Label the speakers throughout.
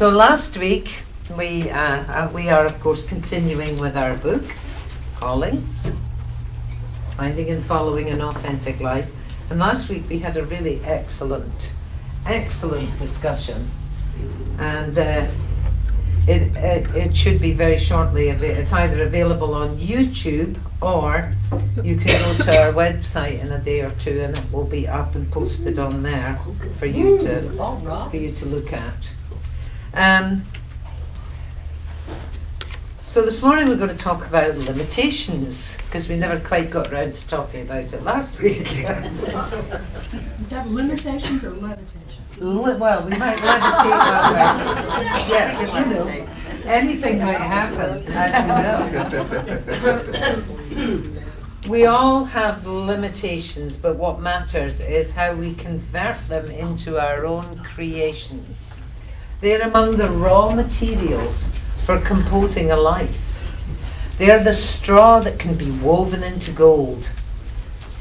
Speaker 1: So last week we are of course continuing with our book, Callings, Finding and Following an Authentic Life. And last week we had a really excellent discussion, and it should be very shortly. It's either available on YouTube or you can go to our website in a day or two, and it will be up and posted on there for you to look at. So this morning we're going to talk about limitations, because we never quite got around to talking about it last week.
Speaker 2: Is that limitations or levitation?
Speaker 1: Well, we might levitate that way. Yeah, because you know, anything might happen, as you know. We all have limitations, but what matters is how we convert them into our own creations. They're among the raw materials for composing a life. They're the straw that can be woven into gold.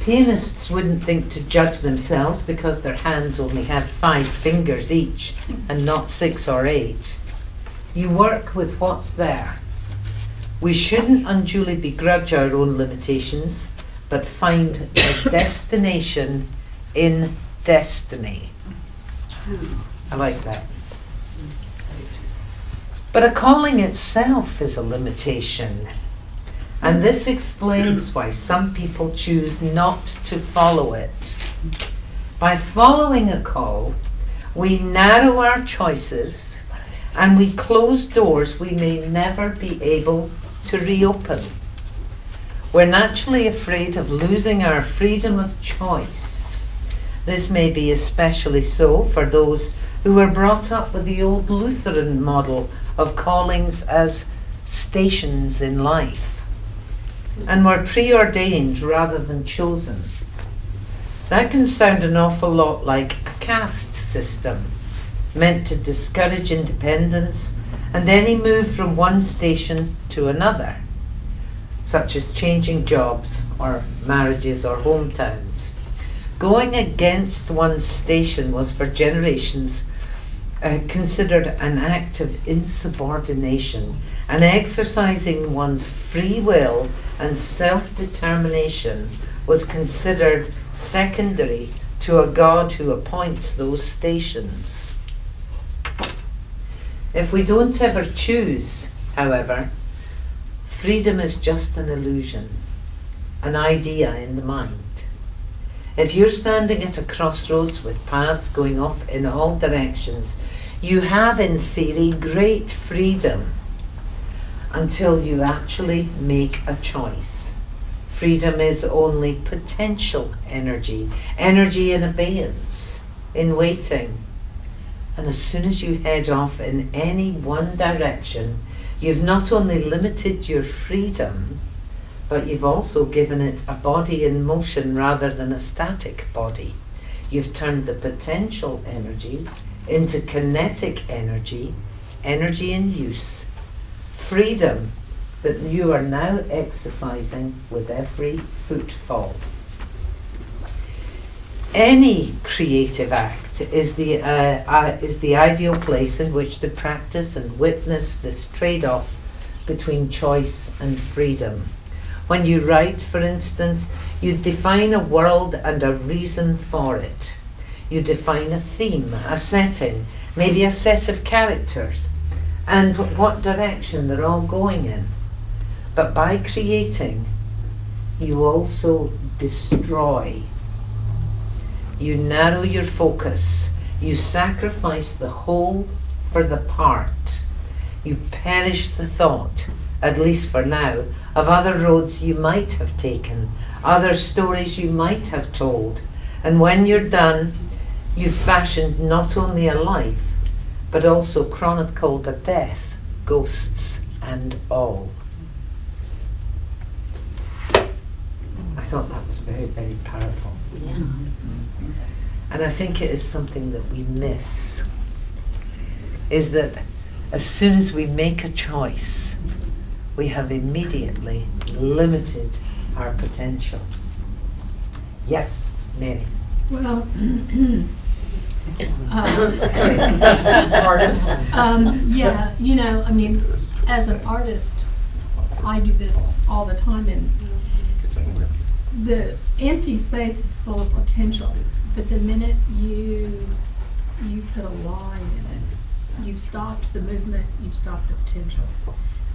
Speaker 1: Pianists wouldn't think to judge themselves because their hands only have 5 fingers each and not 6 or 8. You work with what's there. We shouldn't unduly begrudge our own limitations, but find a destination in destiny. I like that. But a calling itself is a limitation. And this explains why some people choose not to follow it. By following a call, we narrow our choices and we close doors we may never be able to reopen. We're naturally afraid of losing our freedom of choice. This may be especially so for those who were brought up with the old Lutheran model of callings as stations in life, and were preordained rather than chosen. That can sound an awful lot like a caste system, meant to discourage independence and any move from one station to another, such as changing jobs or marriages or hometowns. Going against one's station was for generations considered an act of insubordination, and exercising one's free will and self-determination was considered secondary to a God who appoints those stations. If we don't ever choose, however, freedom is just an illusion, an idea in the mind. If you're standing at a crossroads with paths going off in all directions, you have, in theory, great freedom until you actually make a choice. Freedom is only potential energy, energy in abeyance, in waiting. And as soon as you head off in any one direction, you've not only limited your freedom, but you've also given it a body in motion rather than a static body. You've turned the potential energy into kinetic energy, energy in use, freedom that you are now exercising with every footfall. Any creative act is the ideal place in which to practice and witness this trade-off between choice and freedom. When you write, for instance, you define a world and a reason for it. You define a theme, a setting, maybe a set of characters, and what direction they're all going in. But by creating, you also destroy. You narrow your focus. You sacrifice the whole for the part. You perish the thought, at least for now, of other roads you might have taken, other stories you might have told. And when you're done, you've fashioned not only a life, but also chronicled a death, ghosts and all. I thought that was very, very powerful.
Speaker 2: Yeah.
Speaker 1: And I think it is something that we miss, is that as soon as we make a choice, we have immediately limited our potential. Yes, Mary.
Speaker 2: Well,
Speaker 1: Artist.
Speaker 2: Yeah, I mean, as an artist, I do this all the time, and the empty space is full of potential, but the minute you put a line in it, you've stopped the movement, you've stopped the potential.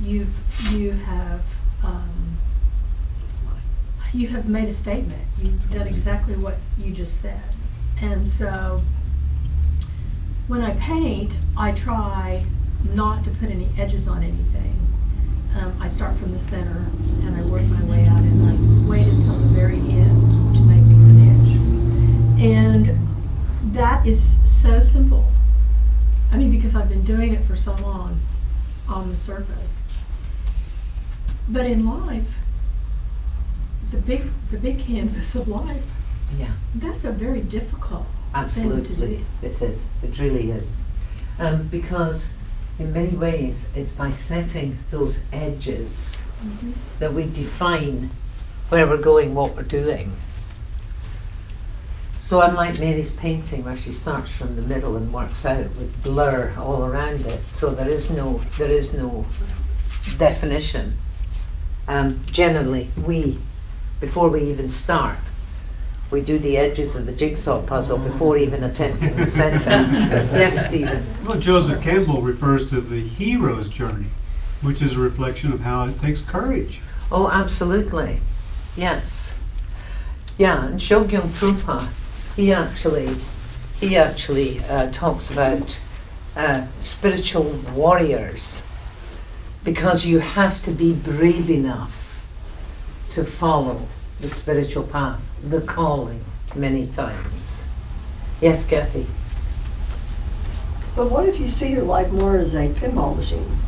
Speaker 2: You have made a statement. You've done exactly what you just said. And so when I paint, I try not to put any edges on anything. I start from the center and I work my way out, and I wait until the very end to make an edge. And that is so simple. I mean, because I've been doing it for so long on the surface. But in life, the big canvas of life,
Speaker 1: Yeah,
Speaker 2: that's a very difficult thing to
Speaker 1: absolutely.
Speaker 2: do.
Speaker 1: It is. It really is. Because in many ways, it's by setting those edges
Speaker 2: Mhm.
Speaker 1: that we define where we're going, what we're doing. So unlike Mary's painting, where she starts from the middle and works out with blur all around it, so there is no definition. Generally, before we even start, we do the edges of the jigsaw puzzle before even attempting the center. Yes, Stephen.
Speaker 3: Well, Joseph Campbell refers to the hero's journey, which is a reflection of how it takes courage.
Speaker 1: Oh, absolutely. Yes. Yeah, and Shogyung Trungpa, he actually talks about spiritual warriors, because you have to be brave enough to follow the spiritual path, the calling, many times. Yes, Kathy?
Speaker 4: But what if you see your life more as a pinball machine?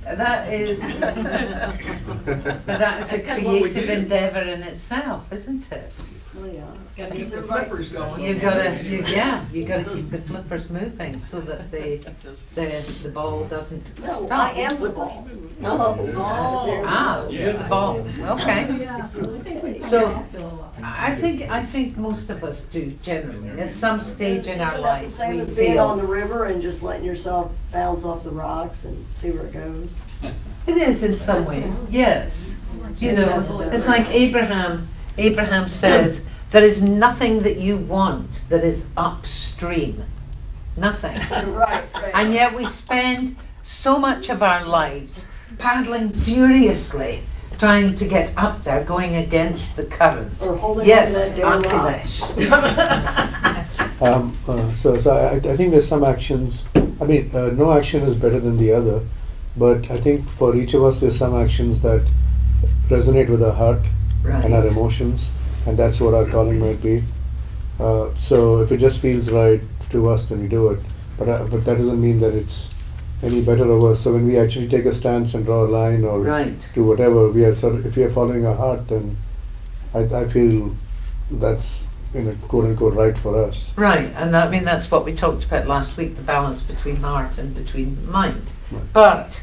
Speaker 1: That is, but that is a creative endeavour in itself, isn't it?
Speaker 4: Oh, yeah.
Speaker 5: Gotta keep the flippers going.
Speaker 1: You gotta keep the flippers moving so that the ball doesn't
Speaker 4: No,
Speaker 1: stop.
Speaker 4: I am the ball.
Speaker 1: Ah, you're the ball. Okay.
Speaker 2: Yeah, I think we
Speaker 1: So,
Speaker 2: all feel alive.
Speaker 1: I think most of us do generally. At some stage in our
Speaker 4: Isn't that the
Speaker 1: lives,
Speaker 4: same
Speaker 1: we
Speaker 4: as being on
Speaker 1: feel
Speaker 4: the river and just letting yourself bounce off the rocks and see where it goes?
Speaker 1: it is in some ways. Yes, you know, it's like Abraham. Abraham says, "There is nothing that you want that is upstream, nothing."
Speaker 4: Right.
Speaker 1: And yet we spend so much of our lives paddling furiously, trying to get up there, going against the current.
Speaker 4: Or holding
Speaker 1: Yes,
Speaker 4: on to that damn rock.
Speaker 1: Akhilesh.
Speaker 6: So I think there's some actions. I mean, no action is better than the other, but I think for each of us, there's some actions that resonate with our heart and our
Speaker 1: Right.
Speaker 6: emotions, and that's what our calling might be. So if it just feels right to us, then we do it. But that doesn't mean that it's any better or worse. So when we actually take a stance and draw a line or
Speaker 1: Right.
Speaker 6: do whatever, if we are following our heart, then I feel that's quote unquote right for us.
Speaker 1: Right, and I mean that's what we talked about last week, the balance between heart and between mind.
Speaker 6: Right.
Speaker 1: But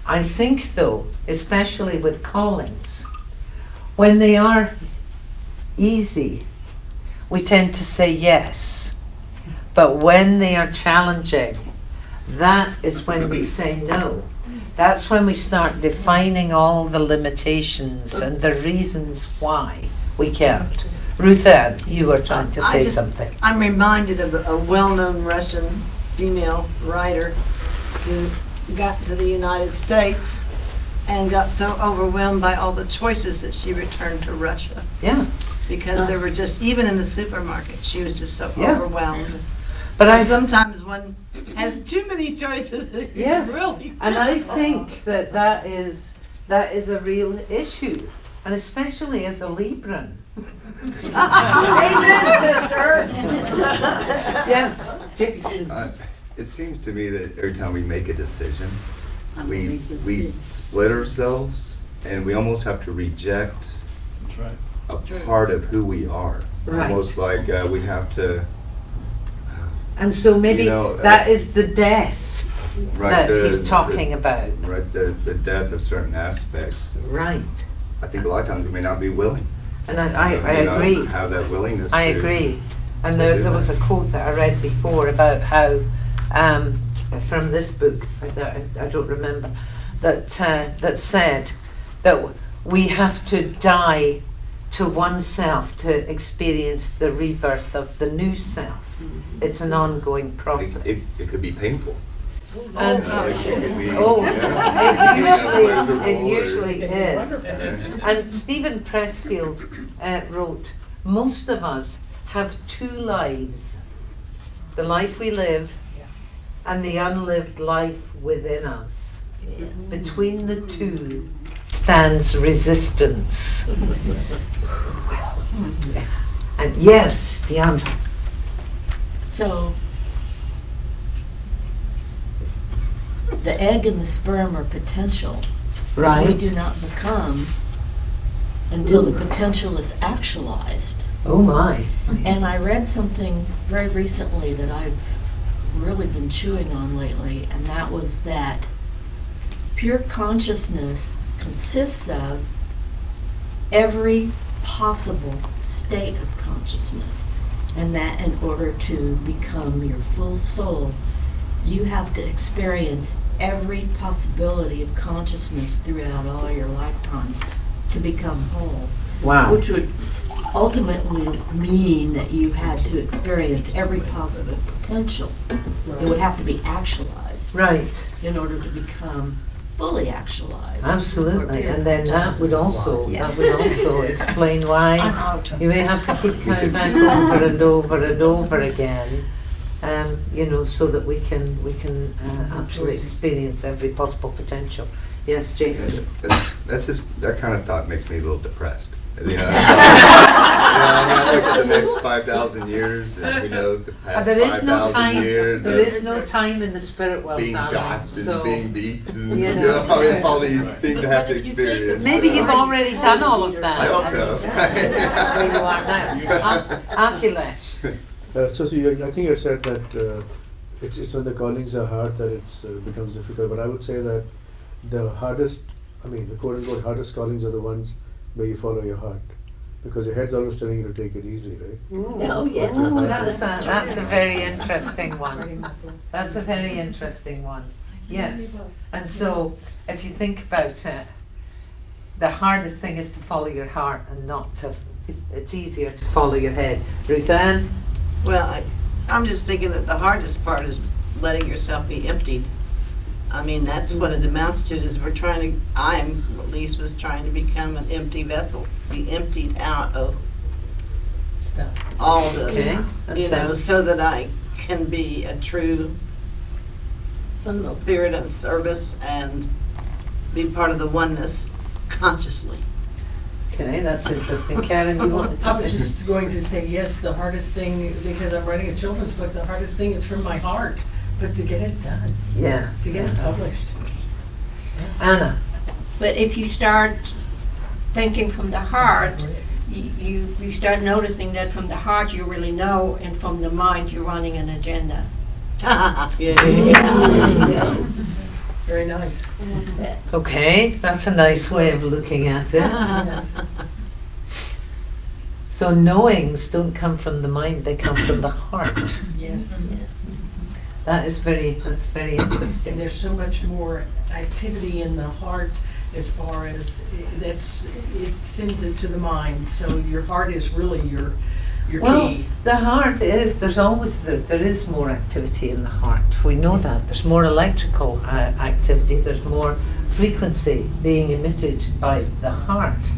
Speaker 1: I think though, especially with callings, when they are easy, we tend to say yes. But when they are challenging, that is when we say no. That's when we start defining all the limitations and the reasons why we can't. Ruth Ann, you were trying to say something.
Speaker 5: I'm reminded of a well-known Russian female writer who got to the United States and got so overwhelmed by all the choices that she returned to Russia.
Speaker 1: Yeah.
Speaker 5: Because there were just, even in the supermarket, she was just so
Speaker 1: Yeah.
Speaker 5: overwhelmed.
Speaker 1: But
Speaker 5: So
Speaker 1: I
Speaker 5: sometimes one has too many choices. It's
Speaker 1: Yeah.
Speaker 5: really
Speaker 1: And I
Speaker 5: difficult.
Speaker 1: think that is a real issue, and especially as a Libran.
Speaker 4: Amen, sister.
Speaker 1: Yes, Jason.
Speaker 7: It seems to me that every time we make a decision, we split ourselves and we almost have to reject a part of who we are.
Speaker 1: Right.
Speaker 7: Almost like we have to,
Speaker 1: And so maybe
Speaker 7: You know,
Speaker 1: that is the death
Speaker 7: right,
Speaker 1: that he's talking about.
Speaker 7: right, the death of certain aspects.
Speaker 1: Right.
Speaker 7: I think a lot of times we may not be willing
Speaker 1: And I
Speaker 7: You know,
Speaker 1: agree.
Speaker 7: Have that willingness.
Speaker 1: I
Speaker 7: to-
Speaker 1: agree. And
Speaker 7: to
Speaker 1: there,
Speaker 7: do
Speaker 1: there was
Speaker 7: that.
Speaker 1: a quote that I read before about how, from this book, I don't remember, that said that we have to die to oneself to experience the rebirth of the new self. It's an ongoing process.
Speaker 7: It could be painful.
Speaker 1: And-
Speaker 7: You know, it could be-
Speaker 1: Oh,
Speaker 7: yeah.
Speaker 1: it usually is. And Stephen Pressfield wrote, most of us have two lives, the life we live and the unlived life within us. Between the two stands resistance. And yes, Deandra.
Speaker 8: So, the egg and the sperm are potential.
Speaker 1: Right.
Speaker 8: We do not become until the potential is actualized.
Speaker 1: Oh my.
Speaker 8: And I read something very recently that I've really been chewing on lately, and that was that pure consciousness consists of every possible state of consciousness, and that in order to become your full soul, you have to experience every possibility of consciousness throughout all your lifetimes to become whole.
Speaker 1: Wow.
Speaker 8: Which would ultimately mean that you had to experience every possible potential. It would have to be actualized
Speaker 1: Right.
Speaker 8: in order to become fully actualized.
Speaker 1: Absolutely.
Speaker 8: Or pure
Speaker 1: And then that would
Speaker 8: consciousness.
Speaker 1: also explain why
Speaker 8: I'm out.
Speaker 1: you may have to keep coming back over and over and over again, you know, so that we can actually experience every possible potential. Yes, Jason.
Speaker 7: That kind of thought makes me a little depressed. You know, I look at the next 5,000 years, and who knows the past
Speaker 1: There is no
Speaker 7: 5,000
Speaker 1: time.
Speaker 7: years
Speaker 1: There
Speaker 7: of
Speaker 1: is no time in the spirit world,
Speaker 7: being
Speaker 1: darling.
Speaker 7: shot
Speaker 1: So
Speaker 7: and being beat, and
Speaker 1: you
Speaker 7: you
Speaker 1: know.
Speaker 7: know, I mean, all these things I have to experience.
Speaker 1: maybe you've already done all of that.
Speaker 7: I hope so.
Speaker 1: Where you are now. Akhilesh.
Speaker 6: I think you said that it's when the callings are hard that it becomes difficult. But I would say that the hardest, the quote unquote hardest callings are the ones where you follow your heart, because your head's always telling you to take it easy, right?
Speaker 8: Oh, yeah.
Speaker 6: But your heart
Speaker 1: That's a very interesting one. That's a very interesting one. Yes. And so, if you think about it, the hardest thing is to follow your heart and not to. It's easier to follow your head. Ruth Ann?
Speaker 5: Well, I'm just thinking that the hardest part is letting yourself be emptied. I mean, that's what it amounts to, is at least was trying to become an empty vessel, be emptied out of
Speaker 8: Stuff.
Speaker 5: all this,
Speaker 1: Okay.
Speaker 5: you know, so that I can be a true spirit and service and be part of the oneness consciously.
Speaker 1: Okay, that's interesting. Karen, you wanted
Speaker 9: I
Speaker 1: to
Speaker 9: was
Speaker 1: say?
Speaker 9: just going to say, yes, the hardest thing, because I'm writing a children's book, the hardest thing is from my heart, but to get it done,
Speaker 1: Yeah.
Speaker 9: to get it published.
Speaker 1: Anna?
Speaker 10: But if you start thinking from the heart, you start noticing that from the heart you really know, and from the mind you're running an agenda.
Speaker 5: Yeah.
Speaker 9: Very nice.
Speaker 1: Okay, that's a nice way of looking at it.
Speaker 9: Yes.
Speaker 1: So knowings don't come from the mind, they come from the heart.
Speaker 9: Yes.
Speaker 1: That's very
Speaker 9: And
Speaker 1: interesting.
Speaker 9: there's so much more activity in the heart as far as it sends it to the mind. So your heart is really your
Speaker 1: Well,
Speaker 9: key.
Speaker 1: the heart is, there is more activity in the heart. We know that. There's more electrical activity, there's more frequency being emitted by the heart.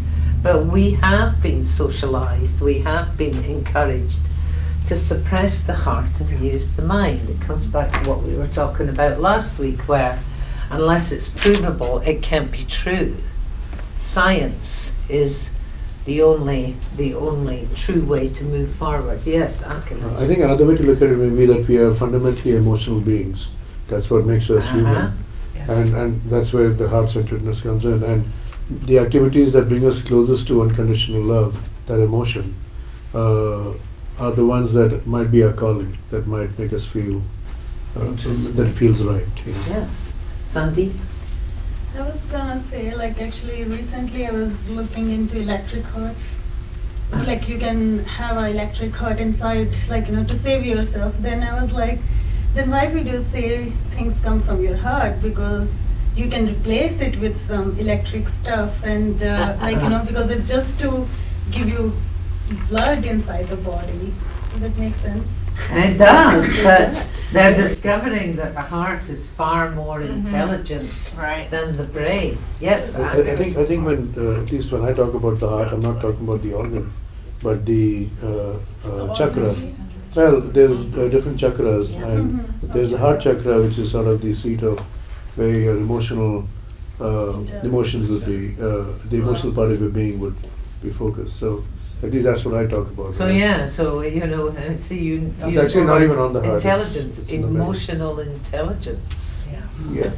Speaker 1: But we have been socialized, we have been encouraged to suppress the heart and use the mind. It comes back to what we were talking about last week, where unless it's provable, it can't be true. Science is the only true way to move forward. Yes, Akhilesh.
Speaker 6: I think another way to look at it may be that we are fundamentally emotional beings. That's what makes us human.
Speaker 9: Yes.
Speaker 6: And that's where the heart-centeredness comes in. And the activities that bring us closest to unconditional love, that emotion, are the ones that might be our calling, that might make us feel that it feels right. You know.
Speaker 1: Yes. Sandeep?
Speaker 11: I was gonna say, like, actually recently I was looking into electric hearts, like you can have an electric hurt inside, like, to save yourself. Then I was like, then why would you say things come from your heart? Because you can replace it with some electric stuff and because it's just to give you blood inside the body. Does that make sense?
Speaker 1: It does, but they're discovering that the heart is far more intelligent
Speaker 8: Right.
Speaker 1: than the brain. Yes,
Speaker 6: I think when at least when I talk about the heart, I'm not talking about the organ, but the chakra. Well, there's different chakras, and there's a heart chakra, which is sort of the seat of where your emotional emotions would be, the emotional part of your being would be focused. So at least that's what I talk about.
Speaker 1: So
Speaker 6: right?
Speaker 1: yeah, so see you.
Speaker 6: It's
Speaker 1: use
Speaker 6: actually
Speaker 1: the
Speaker 6: not
Speaker 1: word
Speaker 6: even on the heart, it's-
Speaker 1: Intelligence,
Speaker 6: it's in the brain.
Speaker 1: emotional intelligence.
Speaker 6: Yeah.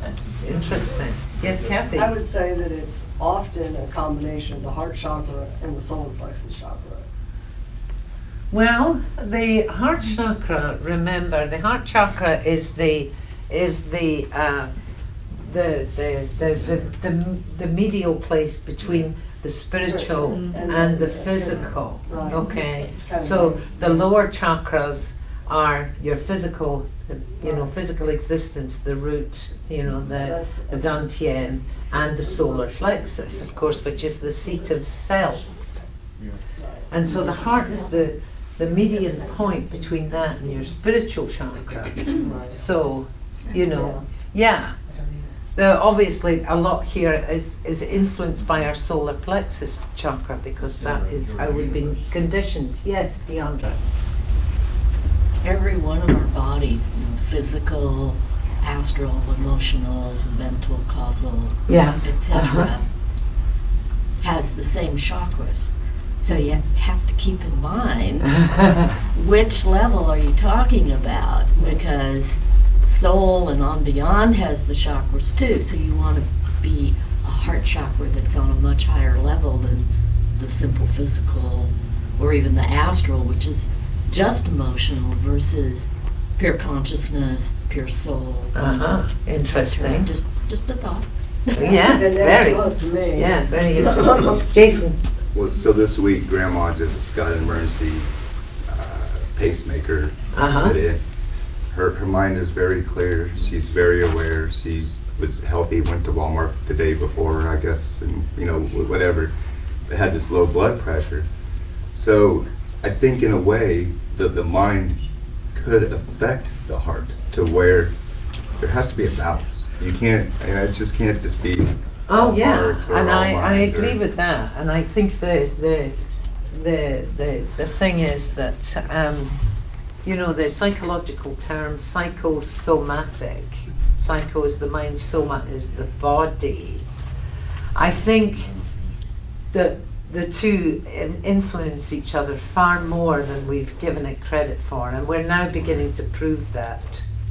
Speaker 1: Interesting. Yes, Kathy.
Speaker 4: I would say that it's often a combination of the heart chakra and the solar plexus chakra.
Speaker 1: Well, the heart chakra. Remember, the heart chakra is the medial place between the spiritual and the physical.
Speaker 4: Right.
Speaker 1: Okay,
Speaker 4: It's kind of
Speaker 1: so
Speaker 4: like-
Speaker 1: the lower chakras are your physical, physical existence, the root,
Speaker 4: That's-
Speaker 1: the dantian, and the solar plexus, of course, which is the seat of self. And so the heart is the median point between that and your spiritual chakras. So, yeah. Obviously, a lot here is influenced by our solar plexus chakra because that is how we've been conditioned. Yes, Deandra.
Speaker 8: Every one of our bodies, physical, astral, emotional, mental, causal,
Speaker 1: Yes.
Speaker 8: etc., has the same chakras. So you have to keep in mind which level are you talking about, because soul and on beyond has the chakras too. So you want to be a heart chakra that's on a much higher level than the simple physical or even the astral, which is just emotional, versus pure consciousness, pure soul.
Speaker 1: Interesting.
Speaker 8: Just a thought.
Speaker 1: Yeah,
Speaker 4: The next
Speaker 1: very.
Speaker 4: one to me.
Speaker 1: Yeah, very interesting. Jason.
Speaker 7: Well, so this week, Grandma just got an emergency pacemaker put in. Her mind is very clear. She's very aware. Was healthy. Went to Walmart the day before, I guess, and whatever. But had this low blood pressure. So I think in a way the mind could affect the heart to where there has to be a balance. You can't. It just can't just be.
Speaker 1: Oh
Speaker 7: all
Speaker 1: yeah,
Speaker 7: heart or
Speaker 1: and
Speaker 7: all
Speaker 1: I
Speaker 7: mind
Speaker 1: agree
Speaker 7: or-
Speaker 1: with that. And I think the thing is that the psychological term psychosomatic. Psycho is the mind, soma is the body. I think that the two influence each other far more than we've given it credit for, and we're now beginning to prove that.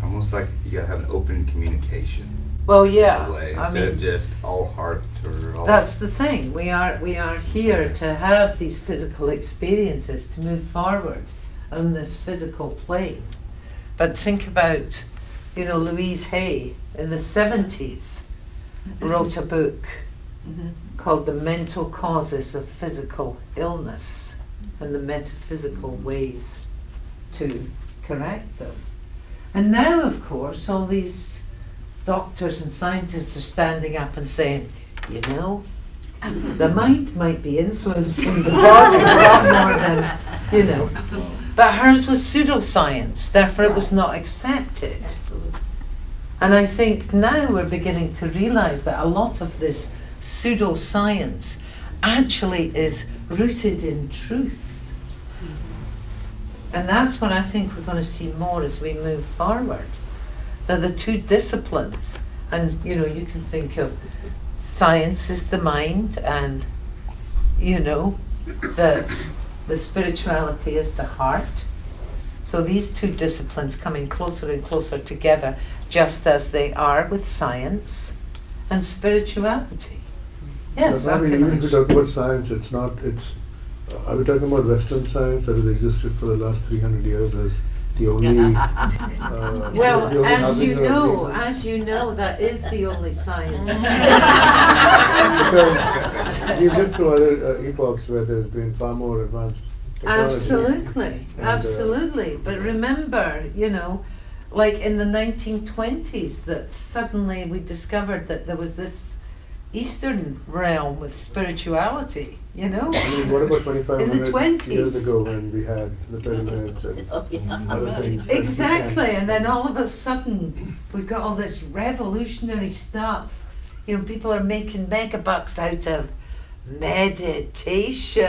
Speaker 7: Almost like you gotta have an open communication.
Speaker 1: Well, yeah,
Speaker 7: in a way,
Speaker 1: I
Speaker 7: instead of
Speaker 1: mean,
Speaker 7: just all heart or all.
Speaker 1: that's the thing. We are here to have these physical experiences to move forward on this physical plane. But think about, Louise Hay in the 70s wrote a book called The Mental Causes of Physical Illness and the Metaphysical Ways to Correct Them. And now, of course, all these doctors and scientists are standing up and saying, the mind might be influencing the body a lot more than, But hers was pseudoscience, therefore it was not accepted. And I think now we're beginning to realize that a lot of this pseudoscience actually is rooted in truth. And that's what I think we're going to see more as we move forward. They're the two disciplines. And, you can think of science is the mind and, that the spirituality is the heart. So these two disciplines coming closer and closer together, just as they are with science and spirituality. Yes,
Speaker 6: I mean, even if you talk about science, are we talking about Western science that has existed for the last 300 years as the only
Speaker 1: well,
Speaker 6: the only
Speaker 1: as you
Speaker 6: avenue of reason?
Speaker 1: know, that is the only science.
Speaker 6: Because we've lived through other epochs where there's been far more advanced technology.
Speaker 1: Absolutely,
Speaker 6: And,
Speaker 1: absolutely. But remember, you know, like in the 1920s, that suddenly we discovered that there was this Eastern realm with spirituality, you know?
Speaker 6: I mean, what about
Speaker 1: In the
Speaker 6: 2,500 years
Speaker 1: 20s.
Speaker 6: ago when we had the pyramids and other things? that we
Speaker 1: Exactly,
Speaker 6: can-
Speaker 1: and then all of a sudden, we've got all this revolutionary stuff. You know, people are making megabucks out of meditation.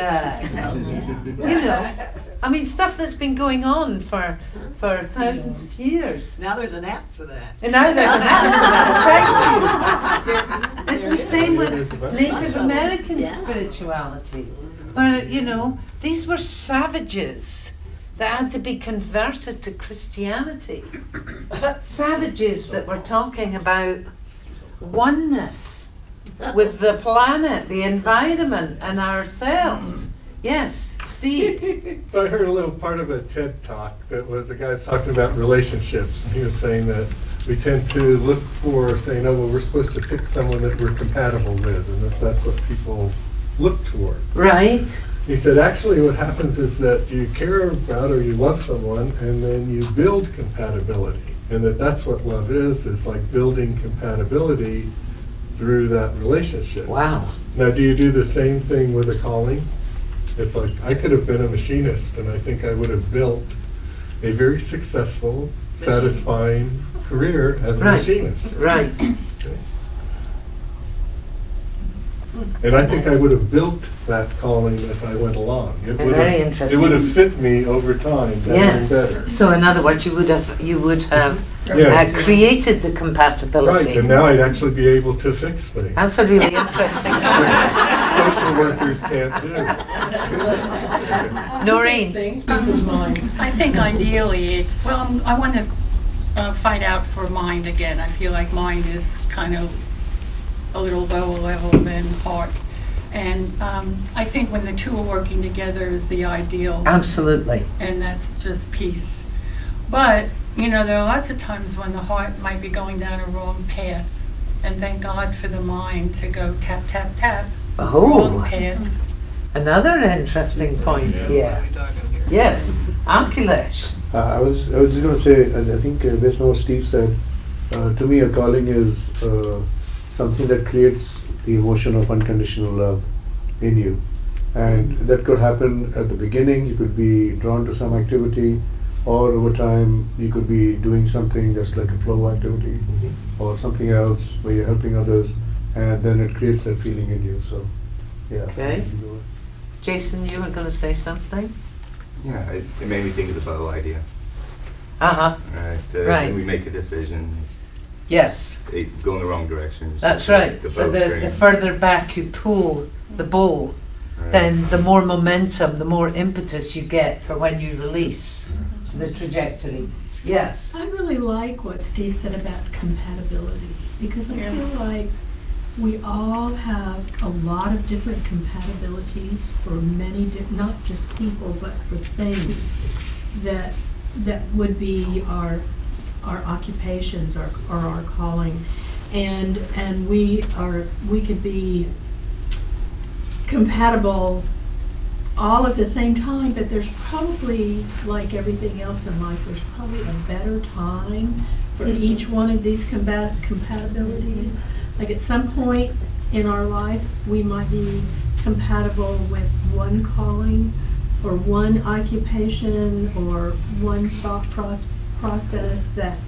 Speaker 1: You know, I mean, stuff that's been going on for thousands of years.
Speaker 5: Now there's an app for that.
Speaker 1: And now there's an app for that. Thank you. It's the same with Native American spirituality, where, you know, these were savages that had to be converted to Christianity. Savages that were talking about oneness with the planet, the environment, and ourselves. Yes, Steve.
Speaker 12: So I heard a little part of a TED talk that was the guy's talking about relationships. And he was saying that we tend to look for saying, oh, well, we're supposed to pick someone that we're compatible with, and that's what people look towards.
Speaker 1: Right.
Speaker 12: He said, actually, what happens is that you care about or you love someone, and then you build compatibility. And that's what love is like building compatibility through that relationship.
Speaker 1: Wow.
Speaker 12: Now, do you do the same thing with a calling? It's like, I could have been a machinist, and I think I would have built a very successful, satisfying career as a
Speaker 1: Right.
Speaker 12: machinist.
Speaker 1: Right.
Speaker 12: And I think I would have built that calling as I went along. It would
Speaker 1: Very
Speaker 12: have,
Speaker 1: interesting.
Speaker 12: it would have fit me over time better
Speaker 1: Yes.
Speaker 12: and better.
Speaker 1: So in other words, you would have
Speaker 12: Yeah.
Speaker 1: created the compatibility.
Speaker 12: Right, and now I'd actually be able to fix things.
Speaker 1: That's a really interesting point.
Speaker 12: Social workers can't do.
Speaker 1: Noreen.
Speaker 9: Things, people's minds.
Speaker 13: I think ideally, I want to fight out for mind again. I feel like mind is kind of a little lower level than heart. And I think when the two are working together is the ideal.
Speaker 1: Absolutely.
Speaker 13: And that's just peace. But, you know, there are lots of times when the heart might be going down a wrong path. And thank God for the mind to go tap, tap, tap. Wrong
Speaker 1: Oh,
Speaker 13: path.
Speaker 1: another interesting point here. Yes, Akhilesh.
Speaker 6: I was just going to say, I think based on what Steve said, to me a calling is something that creates the emotion of unconditional love in you. And that could happen at the beginning, you could be drawn to some activity, or over time you could be doing something just like a flow activity or something else where you're helping others, and then it creates that feeling in you. So, yeah.
Speaker 1: Okay. Jason, you were going to say something?
Speaker 7: Yeah, it made me think of the bow idea.
Speaker 1: Uh-huh.
Speaker 7: Right.
Speaker 1: Right.
Speaker 7: When we make a decision,
Speaker 1: Yes,
Speaker 7: they go in the wrong direction. It's
Speaker 1: that's
Speaker 7: just like
Speaker 1: right.
Speaker 7: The
Speaker 1: So the
Speaker 7: bowstring.
Speaker 1: further back you pull the bow,
Speaker 7: Right.
Speaker 1: then the more momentum, the more impetus you get for when you release the trajectory. Yes.
Speaker 2: I really like what Steve said about compatibility, because I feel like we all have a lot of different compatibilities for many, not just people, but for things that would be our occupations or our calling, and we could be compatible all at the same time, but there's probably, like everything else in life, there's probably a better time for each one of these compatibilities. Like at some point in our life, we might be compatible with one calling or one occupation or one thought process that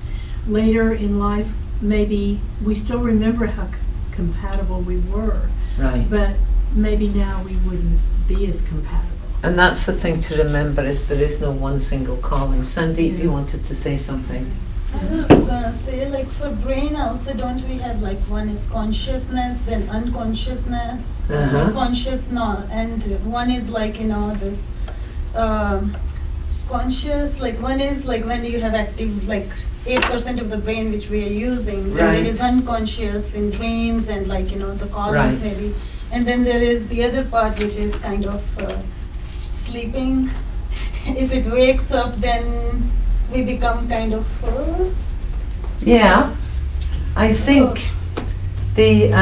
Speaker 2: later in life, maybe we still remember how compatible we were,
Speaker 1: Right.
Speaker 2: but maybe now we wouldn't be as compatible.
Speaker 1: And that's the thing to remember, is there is no one single calling. Sandeep, you wanted to say something.
Speaker 11: I was gonna say, like for brain also, don't we have like one is consciousness, then unconsciousness,
Speaker 1: Uh-huh.
Speaker 11: conscious, no, and one is like, you know, this conscious, like one is like when you have active, like 8% of the brain which we are using, then there is
Speaker 1: Right.
Speaker 11: unconscious in dreams and like, you know, the columns
Speaker 1: Right.
Speaker 11: maybe, and then there is the other part which is kind of sleeping. If it wakes up, then we become kind of
Speaker 1: Yeah, I think the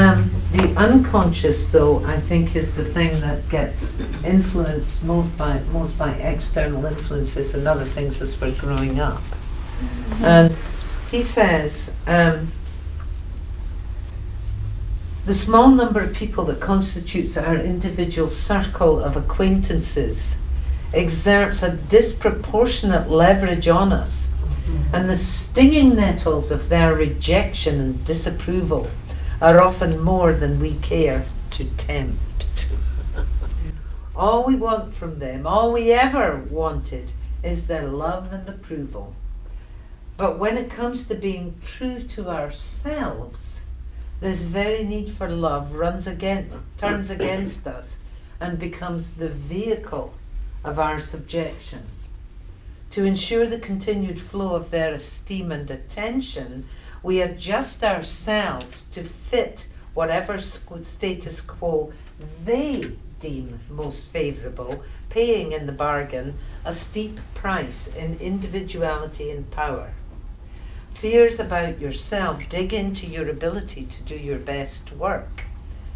Speaker 1: The unconscious, though, I think is the thing that gets influenced most by external influences and other things as we're growing up. And he says, the small number of people that constitutes our individual circle of acquaintances exerts a disproportionate leverage on us, and the stinging nettles of their rejection and disapproval are often more than we care to tempt. All we want from them, all we ever wanted, is their love and approval. But when it comes to being true to ourselves, this very need for love turns against us and becomes the vehicle of our subjection. To ensure the continued flow of their esteem and attention, we adjust ourselves to fit whatever status quo they deem most favourable, paying in the bargain a steep price in individuality and power. Fears about yourself dig into your ability to do your best work,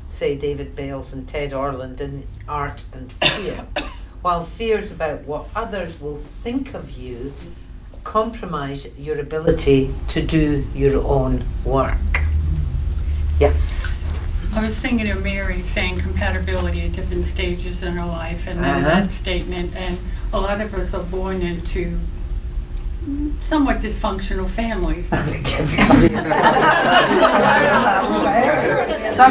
Speaker 1: say David Bales and Ted Orland in Art and Fear, while fears about what others will think of you compromise your ability to do your own work. Yes?
Speaker 13: I was thinking of Mary saying compatibility at different stages in her life, and then that statement, and a lot of us are born into somewhat dysfunctional families.
Speaker 1: Some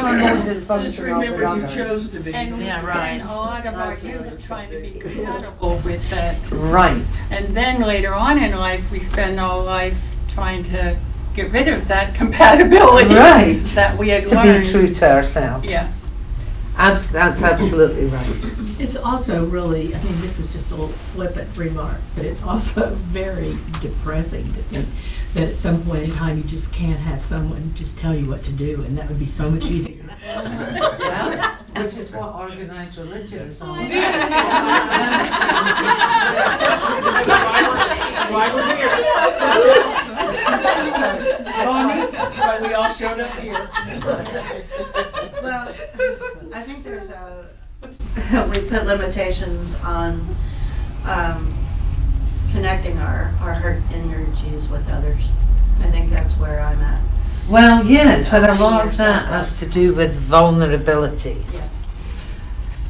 Speaker 1: are more dysfunctional.
Speaker 9: Just remember you chose to be.
Speaker 13: And we spend a lot of our youth trying to be compatible with that.
Speaker 1: Right.
Speaker 13: And then later on in life, we spend our life trying to get rid of that compatibility
Speaker 1: Right.
Speaker 13: that we had
Speaker 1: To
Speaker 13: learned.
Speaker 1: be true to ourselves.
Speaker 13: Yeah.
Speaker 1: That's absolutely right.
Speaker 2: It's also really, I mean, this is just a little flippant remark, but it's also very depressing to think that at some point in time you just can't have someone just tell you what to do, and that would be so much easier.
Speaker 1: Yeah, which is what organized religion is all about.
Speaker 9: Why we're here. That's why we all showed up here.
Speaker 5: Well, I think there's we put limitations on connecting our heart energies with others. I think that's where I'm at.
Speaker 1: Well, yes, but a lot of
Speaker 5: Yourself
Speaker 1: that
Speaker 5: up.
Speaker 1: has to do with vulnerability.
Speaker 5: Yeah.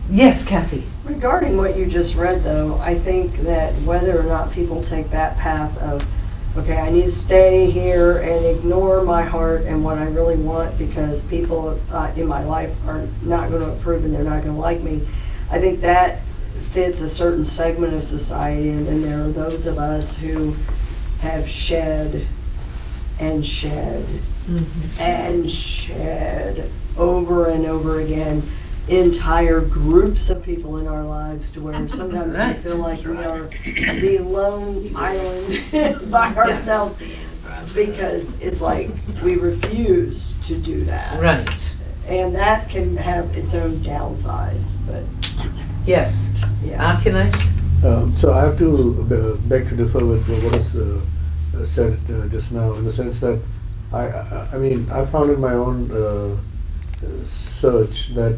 Speaker 1: Yes, Kathy.
Speaker 4: Regarding what you just read, though, I think that whether or not people take that path of, okay, I need to stay here and ignore my heart and what I really want because people in my life are not going to approve and they're not going to like me, I think that fits a certain segment of society. And then there are those of us who have shed and shed and shed over and over again entire groups of people in our lives to where sometimes
Speaker 1: Right.
Speaker 4: we feel like we are the lone island by ourselves because it's like we refuse to do that.
Speaker 1: Right.
Speaker 4: And that can have its own downsides, but
Speaker 1: Yes.
Speaker 4: yeah.
Speaker 1: Akinesh?
Speaker 6: So I have to beg to differ with what is said just now, in the sense that I mean I found in my own search that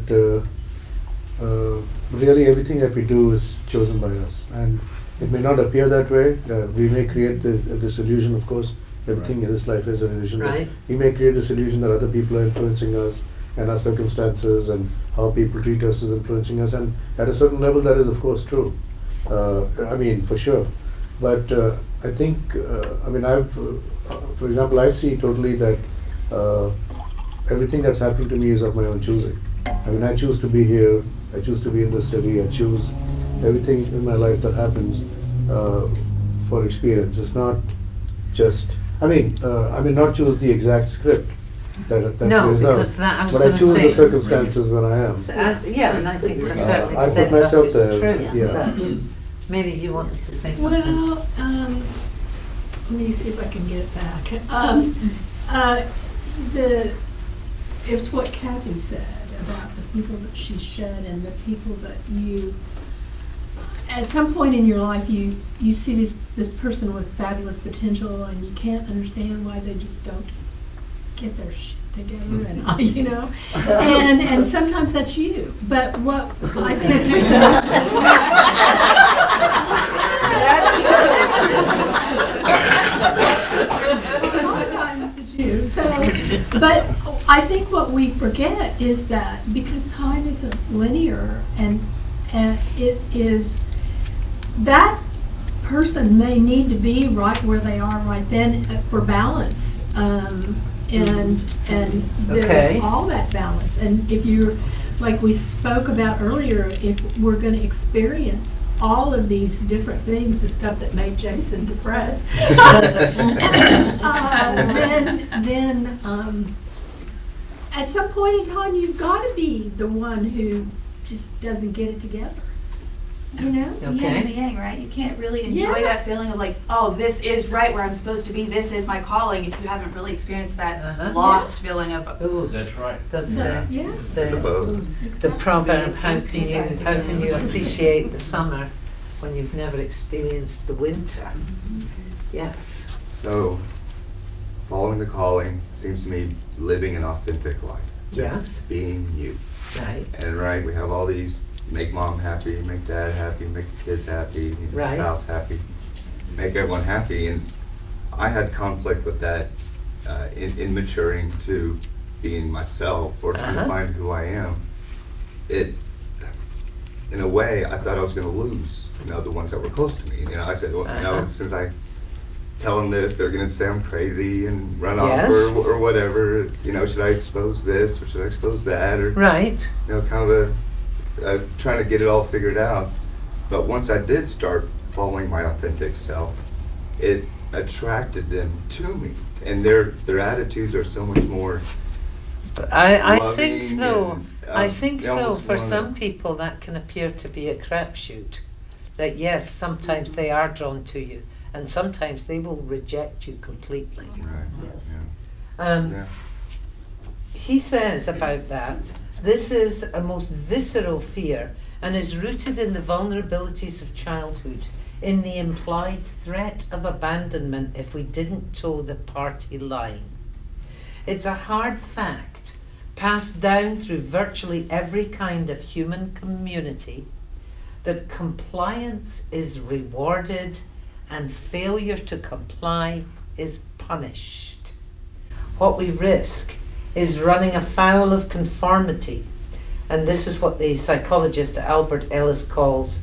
Speaker 6: really everything that we do is chosen by us, and it may not appear that way. We may create this illusion, of course. Everything in this life is an illusion.
Speaker 1: Right.
Speaker 6: We may create this illusion that other people are influencing us, and our circumstances and how people treat us is influencing us, and at a certain level that is of course true. I mean, for sure. But I think, I mean, for example, I see totally that everything that's happening to me is of my own choosing. I mean, I choose to be here, I choose to be in this city, I choose everything in my life that happens for experience. It's not just, I mean, not choose the exact script that
Speaker 1: No,
Speaker 6: plays out.
Speaker 1: because that I was
Speaker 6: But I
Speaker 1: going to
Speaker 6: choose
Speaker 1: say.
Speaker 6: the circumstances when I am.
Speaker 1: Yeah, and I think to a certain
Speaker 6: I put
Speaker 1: extent
Speaker 6: myself
Speaker 1: that is
Speaker 6: there,
Speaker 1: true.
Speaker 6: yeah.
Speaker 1: But Mary, you wanted to say something?
Speaker 2: Well, let me see if I can get it back. It's what Kathy said about the people that she shed and the people that you, at some point in your life, you see this person with fabulous potential and you can't understand why they just don't get their shit together, and and sometimes that's you. But what I think sometimes it's you. So, but I think what we forget is that because time isn't linear, and it is that person may need to be right where they are right then for balance, and there's
Speaker 1: Okay.
Speaker 2: all that balance. And if you're, like we spoke about earlier, if we're going to experience all of these different things, the stuff that made Jason depressed, then at some point in time you've got to be the one who just doesn't get it together. You know?
Speaker 14: Yin and the
Speaker 1: Okay.
Speaker 14: yang, right? You can't really enjoy
Speaker 2: Yeah.
Speaker 14: that feeling of like, oh, this is right where I'm supposed to be, this is my calling, if you haven't really experienced that
Speaker 1: Uh-huh.
Speaker 14: lost feeling of,
Speaker 1: Ooh,
Speaker 15: That's right.
Speaker 1: that's
Speaker 2: Yeah.
Speaker 7: The both.
Speaker 1: the proverb, how can you appreciate the summer when you've never experienced the winter? Yes.
Speaker 7: So, following the calling seems to me living an authentic life.
Speaker 1: Yes.
Speaker 7: Just being you.
Speaker 1: Right.
Speaker 7: And right, we have all these make mom happy, make dad happy, make the kids happy,
Speaker 1: Right.
Speaker 7: spouse happy, make everyone happy. And I had conflict with that in maturing to being myself or trying to
Speaker 1: Uh-huh.
Speaker 7: find who I am. It, in a way, I thought I was going to lose, the ones that were close to me. I said, well,
Speaker 1: Uh-huh.
Speaker 7: as soon as I tell them this, they're going to say I'm crazy and run
Speaker 1: Yes.
Speaker 7: off or whatever. Should I expose this or should I expose that? Or,
Speaker 1: Right.
Speaker 7: kind of trying to get it all figured out. But once I did start following my authentic self, it attracted them to me. And their attitudes are so much more
Speaker 1: But I think
Speaker 7: loving
Speaker 1: though,
Speaker 7: and,
Speaker 1: I think
Speaker 7: they
Speaker 1: so,
Speaker 7: almost
Speaker 1: for
Speaker 7: wanna-
Speaker 1: some people that can appear to be a crapshoot. That yes, sometimes they are drawn to you, and sometimes they will reject you completely.
Speaker 7: Right.
Speaker 5: Yes.
Speaker 7: Yeah.
Speaker 1: He says about that, this is a most visceral fear and is rooted in the vulnerabilities of childhood, in the implied threat of abandonment if we didn't toe the party line. It's a hard fact, passed down through virtually every kind of human community, that compliance is rewarded and failure to comply is punished. What we risk is running afoul of conformity, and this is what the psychologist Albert Ellis calls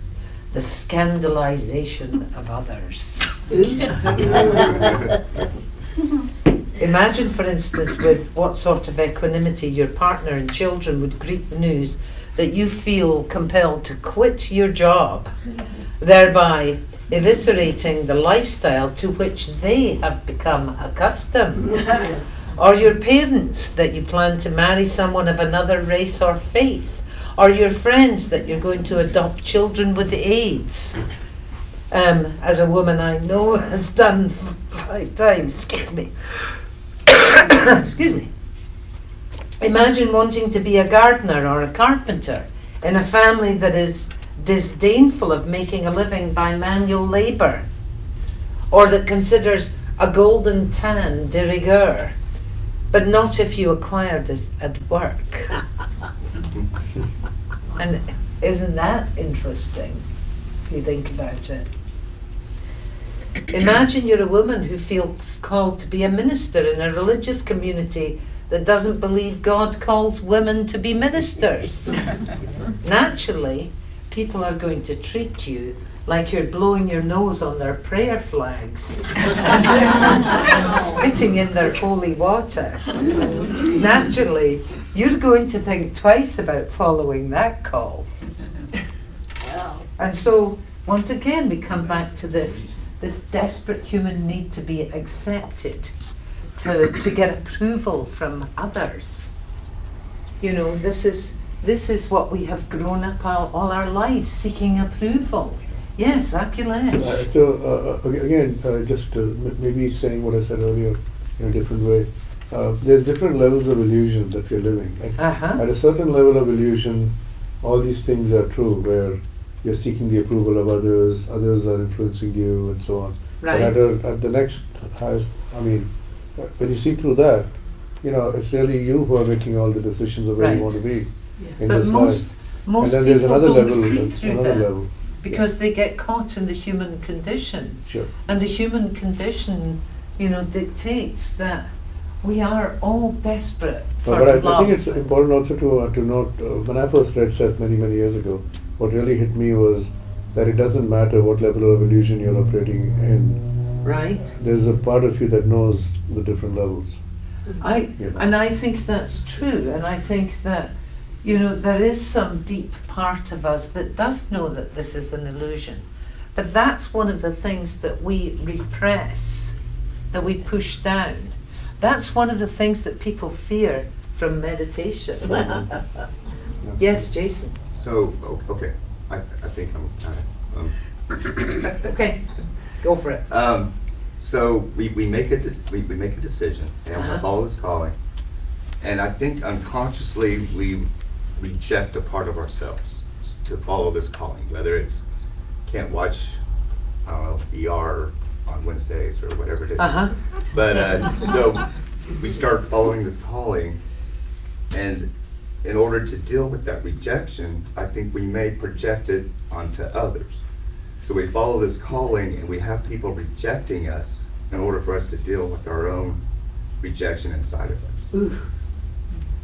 Speaker 1: the scandalization of others. Imagine, for instance, with what sort of equanimity your partner and children would greet the news that you feel compelled to quit your job, thereby eviscerating the lifestyle to which they have become accustomed. Or your parents that you plan to marry someone of another race or faith. Or your friends that you're going to adopt children with AIDS. As a woman I know has done 5 times. Excuse me. Excuse me. Imagine wanting to be a gardener or a carpenter in a family that is disdainful of making a living by manual labour, or that considers a golden tan de rigueur, but not if you acquired it at work. And isn't that interesting, if you think about it? Imagine you're a woman who feels called to be a minister in a religious community that doesn't believe God calls women to be ministers. Naturally, people are going to treat you like you're blowing your nose on their prayer flags and spitting in their holy water. Naturally, you're going to think twice about following that call. And so, once again, we come back to this desperate human need to be accepted, to get approval from others. This is what we have grown up all our lives, seeking approval. Yes, Akilé.
Speaker 6: Just maybe saying what I said earlier in a different way. There's different levels of illusion that we're living. At a certain level of illusion, all these things are true, where you're seeking the approval of others are influencing you, and so on.
Speaker 1: Right.
Speaker 6: But at the next highest, when you see through that, it's really you who are making all the decisions of where
Speaker 1: Right.
Speaker 6: you want to be
Speaker 9: Yes.
Speaker 6: in
Speaker 1: But
Speaker 6: this
Speaker 1: most,
Speaker 6: life.
Speaker 1: most
Speaker 6: And then there's
Speaker 1: people
Speaker 6: another
Speaker 1: don't
Speaker 6: level,
Speaker 1: see
Speaker 6: there's
Speaker 1: through
Speaker 6: another
Speaker 1: that
Speaker 6: level.
Speaker 1: because they get caught in the human condition.
Speaker 6: Sure.
Speaker 1: And the human condition, dictates that we are all desperate for
Speaker 6: But I
Speaker 1: love.
Speaker 6: think it's important also to note, when I first read Seth many, many years ago, what really hit me was that it doesn't matter what level of illusion you're operating in.
Speaker 1: Right?
Speaker 6: There's a part of you that knows the different levels.
Speaker 1: And I think that's true, and I think that, there is some deep part of us that does know that this is an illusion. But that's one of the things that we repress, that we push down. That's one of the things that people fear from meditation. Yes, Jason.
Speaker 7: So, okay, I think I'm,
Speaker 1: Okay, go for it.
Speaker 7: so we make a decision, and we
Speaker 1: Uh-huh.
Speaker 7: follow this calling, and I think unconsciously we reject a part of ourselves to follow this calling, whether it's can't watch, I don't know, ER on Wednesdays or whatever it is.
Speaker 1: Uh-huh.
Speaker 7: But so we start following this calling, and in order to deal with that rejection, I think we may project it onto others. So we follow this calling and we have people rejecting us in order for us to deal with our own rejection inside of us.
Speaker 1: Ooh,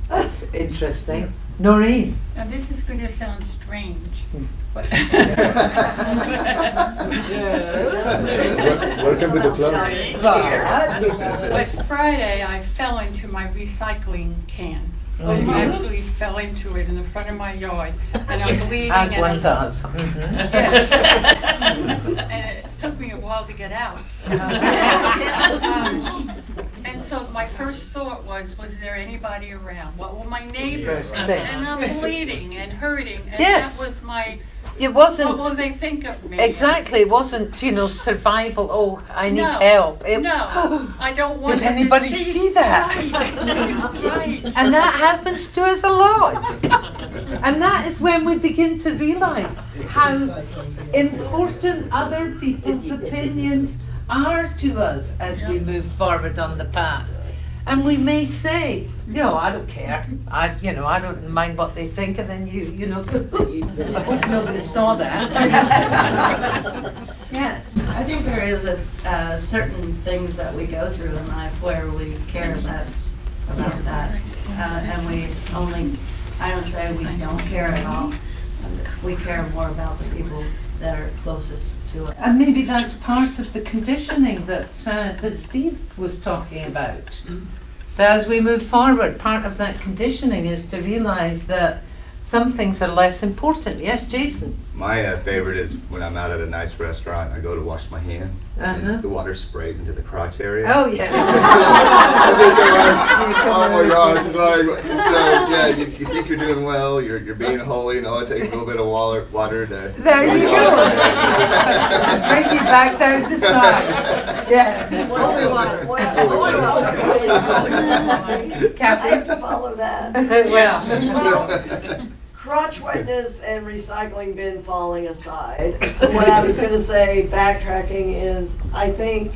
Speaker 1: that's interesting. Noreen.
Speaker 13: Now, this is going to sound strange, but
Speaker 6: Welcome to the club.
Speaker 13: But Friday, I fell into my recycling can. I actually fell into it in the front of my yard, and I'm bleeding.
Speaker 1: As
Speaker 13: and
Speaker 1: one
Speaker 13: I'm-
Speaker 1: does.
Speaker 13: Yes. And it took me a while to get out. And so my first thought was there anybody around? What will my neighbors think?
Speaker 1: Yes.
Speaker 13: And I'm bleeding and hurting, and
Speaker 1: Yes.
Speaker 13: that was my,
Speaker 1: It
Speaker 13: what will
Speaker 1: wasn't,
Speaker 13: they think of me?
Speaker 1: exactly, it wasn't,
Speaker 13: No.
Speaker 1: survival, I need
Speaker 13: No.
Speaker 1: help. It was,
Speaker 13: No, I don't want
Speaker 1: did
Speaker 13: them to
Speaker 1: anybody see that?
Speaker 13: Right.
Speaker 1: And that happens to us a lot. And that is when we begin to realize how important other people's opinions are to us as we move forward on the path. And we may say, I don't care. I don't mind what they think, and then I hope nobody saw that. Yes.
Speaker 5: I think there is certain things that we go through in life where we care less about that. And we only, I don't say we don't care at all. We care more about the people that are closest to us.
Speaker 1: And maybe that's part of the conditioning that Steve was talking about. That as we move forward, part of that conditioning is to realize that some things are less important. Yes, Jason?
Speaker 7: My favorite is when I'm out at a nice restaurant, I go to wash my hands, and the water sprays into the crotch area.
Speaker 1: Oh, yes.
Speaker 7: Oh my gosh! It's like, so yeah, you think you're doing well, you're being holy, and all it takes a little bit of water to.
Speaker 1: There you go. Bring you back down to size. Yes.
Speaker 4: I have to follow that.
Speaker 1: Well.
Speaker 4: Well, crotch wetness and recycling bin falling aside, what I was gonna say, backtracking, is I think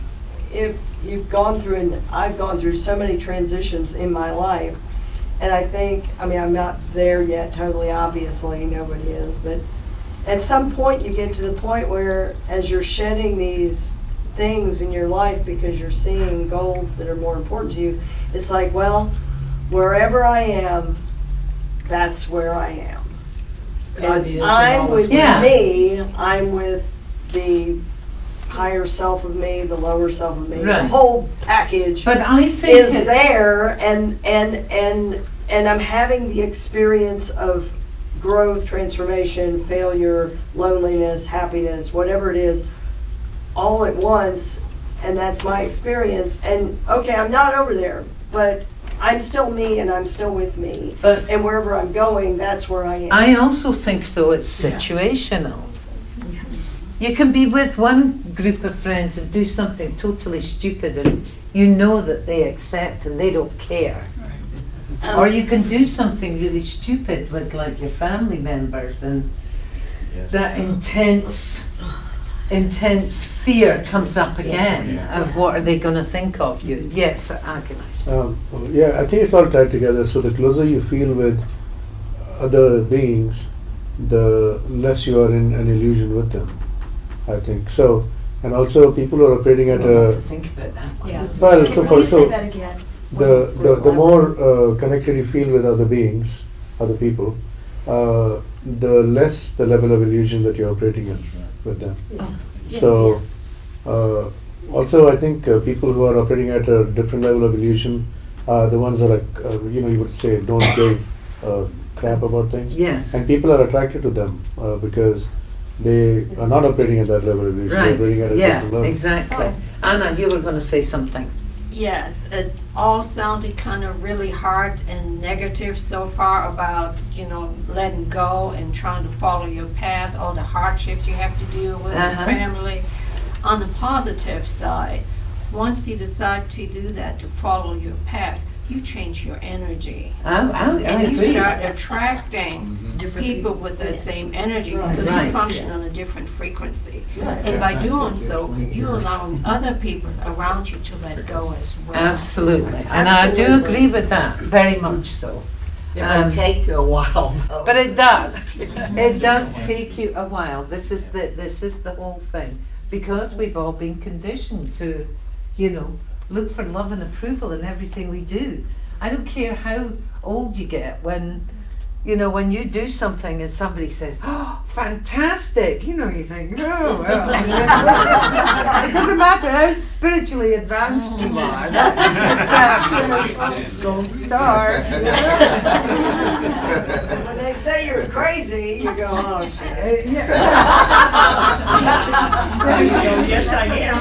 Speaker 4: if you've gone through, and I've gone through so many transitions in my life, and I think, I'm not there yet totally, obviously, nobody is, but at some point you get to the point where as you're shedding these things in your life because you're seeing goals that are more important to you, it's like, well, wherever I am, that's where I am.
Speaker 9: God is
Speaker 4: And
Speaker 9: and
Speaker 4: I'm
Speaker 9: always
Speaker 4: with
Speaker 1: will. Yeah.
Speaker 4: me, I'm with the higher self of me, the lower self of me, the
Speaker 1: Right.
Speaker 4: whole package
Speaker 1: But I think
Speaker 4: is
Speaker 1: it's,
Speaker 4: there, and I'm having the experience of growth, transformation, failure, loneliness, happiness, whatever it is, all at once, and that's my experience. And okay, I'm not over there, but I'm still me, and I'm still with me.
Speaker 1: But
Speaker 4: And wherever I'm going, that's where I am.
Speaker 1: I also think so. It's situational. You can be with one group of friends and do something totally stupid, and you know that they accept and they don't care. Or you can do something really stupid with like your family members, and that intense intense fear comes up again of what are they going to think of you. Yes, agonize.
Speaker 6: Yeah, I think it's all tied together. So the closer you feel with other beings, the less you are in an illusion with them, I think. So, and also people who are operating at
Speaker 1: We'll have
Speaker 6: a
Speaker 1: to think about that.
Speaker 2: Yeah.
Speaker 6: well,
Speaker 2: Can
Speaker 6: so
Speaker 2: you
Speaker 6: for
Speaker 2: say
Speaker 6: so
Speaker 2: that again?
Speaker 6: the more connected you feel with other beings, other people, the less the level of illusion that you're operating in with them. So, also I think people who are operating at a different level of illusion are the ones that are, you would say, don't give a crap about things.
Speaker 1: Yes.
Speaker 6: And people are attracted to them because they are not operating at that level of illusion. They're
Speaker 1: Right.
Speaker 6: operating at a
Speaker 1: Yeah,
Speaker 6: different level.
Speaker 1: exactly. Anna, you were going to say something.
Speaker 10: Yes, it all sounded kind of really hard and negative so far about, letting go and trying to follow your path, all the hardships you have to deal with in
Speaker 1: Uh-huh.
Speaker 10: family. On the positive side, once you decide to do that, to follow your path, you change your energy.
Speaker 1: I
Speaker 10: And you
Speaker 1: agree.
Speaker 10: start attracting people with that same energy because
Speaker 1: Right.
Speaker 10: you function on a different frequency. And by doing so, you allow other people around you to let go as well.
Speaker 1: Absolutely. And I do agree with that, very much so.
Speaker 5: It might take you a while, though.
Speaker 1: But it does. It does take you a while. This is the whole thing. Because we've all been conditioned to, look for love and approval in everything we do. I don't care how old you get when you do something and somebody says, "Oh, fantastic," you think, "Oh, well." It doesn't matter how spiritually advanced you are. It's that gold star.
Speaker 5: When they say you're crazy, you go, oh, shit.
Speaker 9: Yes, I am.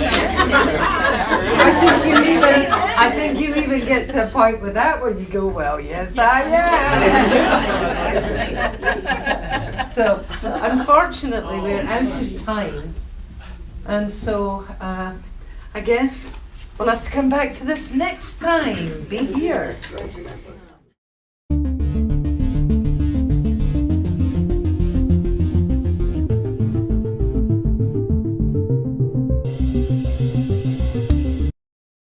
Speaker 1: I think you even get to a point with that where you go, "Well, yes, I am." So, unfortunately, we're out of time, and so I guess we'll have to come back to this next time. Be here.